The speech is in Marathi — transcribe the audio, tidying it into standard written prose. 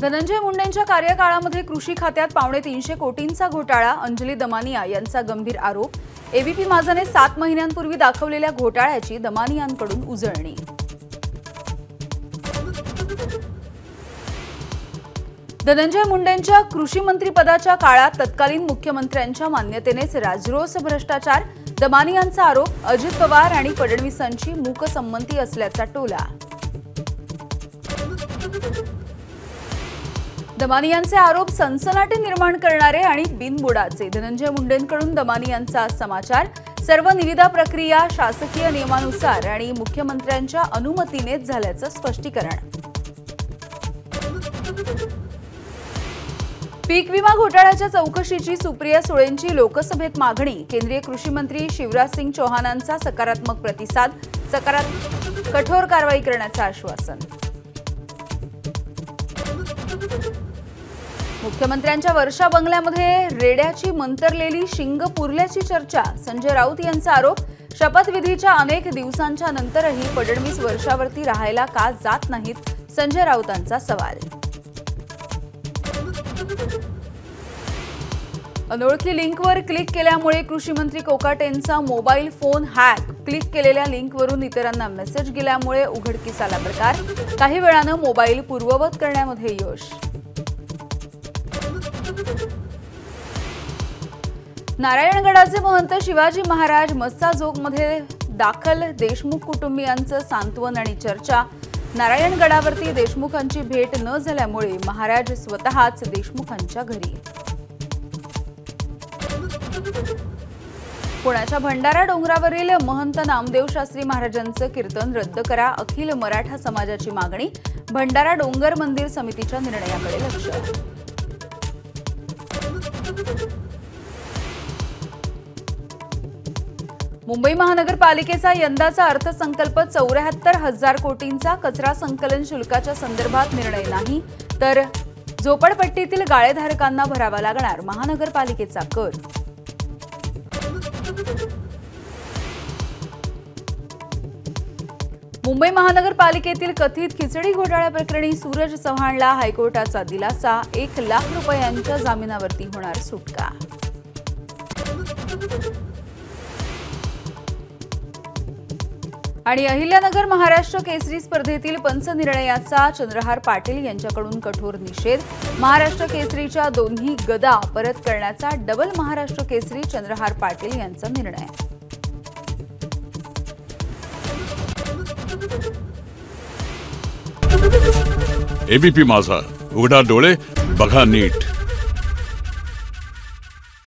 धनंजय मुंडेंच्या कार्यकाळामध्ये कृषी खात्यात 350 कोटींचा घोटाळा, अंजली दमानिया यांचा गंभीर आरोप। एबीपी माझाने 7 महिन्यांपूर्वी दाखवलेल्या घोटाळ्याची दमानियांकडून उजळणी। धनंजय मुंडेंच्या कृषी मंत्रिपदाच्या काळात तत्कालीन मुख्यमंत्र्यांच्या मान्यतेनेच राजरोस भ्रष्टाचार, दमानियांचा आरोप। अजित पवार आणि फडणवीसांची मूकसंमती असल्याचा टोला। दमानियांचे आरोप सनसनाटी निर्माण करणारे आणि बिनबुडाचे। धनंजय मुंडेंकडून दमानियांचा समाचार, सर्व निविदा प्रक्रिया शासकीय नियमानुसार आणि मुख्यमंत्र्यांच्या अनुमतीनेच झाल्याचं स्पष्टीकरण। पीक विमा घोटाळ्याच्या चौकशीची सुप्रिया सुळेंची लोकसभेत मागणी। केंद्रीय कृषी मंत्री शिवराज सिंग चौहानांचा सकारात्मक प्रतिसाद, कठोर कारवाई करण्याचं आश्वासन। मुख्यमंत्र्यांच्या वर्षा बंगल्यामध्ये रेड्याची मंतरलेली शिंग पुरल्याची चर्चा। संजय राऊत यांचा आरोप, शपथविधीच्या अनेक दिवसांच्या नंतरही फडणवीस वर्षावरती राहायला का जात नाहीत, संजय राऊतांचा सवाल। अनोळखी लिंकवर क्लिक केल्यामुळे कृषी मंत्री कोकाटेंचा मोबाईल फोन हॅक। क्लिक केलेल्या लिंकवरून इतरांना मेसेज गेल्यामुळे उघडकीस आला प्रकार। काही वेळानं मोबाईल पूर्ववत करण्यामध्ये यश। नारायणगडाचे महंत शिवाजी महाराज मस्साजोगमध्ये दाखल। देशमुख कुटुंबियांचं सांत्वन आणि चर्चा। नारायणगडावरती देशमुखांची भेट न झाल्यामुळे महाराज स्वतःच देशमुखांच्या घरी। पुण्याच्या भंडारा डोंगरावरील महंत नामदेव शास्त्री महाराजांचं कीर्तन रद्द करा, अखिल मराठा समाजाची मागणी। भंडारा डोंगर मंदिर समितीच्या निर्णयाकडे लक्ष। मुंबई महानगरपालिकेचा यंदाचा अर्थसंकल्प 74,000 कोटींचा। कचरा संकलन शुल्काच्या संदर्भात निर्णय नाही, तर झोपडपट्टीतील गाळेधारकांना भरावा लागणार महानगरपालिकेचा कर। मुंबई महानगरपालिकेतील कथित खिचडी घोटाळ्याप्रकरणी सूरज चव्हाणला हायकोर्टाचा दिलासा। 1 लाख रुपयांच्या जामिनावरती होणार सुटका। आणि अहिल्यानगर महाराष्ट्र केसरी स्पर्धेतील पंच निर्णयाचा चंद्रहार पाटील यांच्याकडून कठोर निषेध। महाराष्ट्र केसरीच्या दोन्ही गदा परत करण्याचा डबल महाराष्ट्र केसरी चंद्रहार पाटील यांचा निर्णय। एबीपी माझा, उघडा डोळे बघा नीट।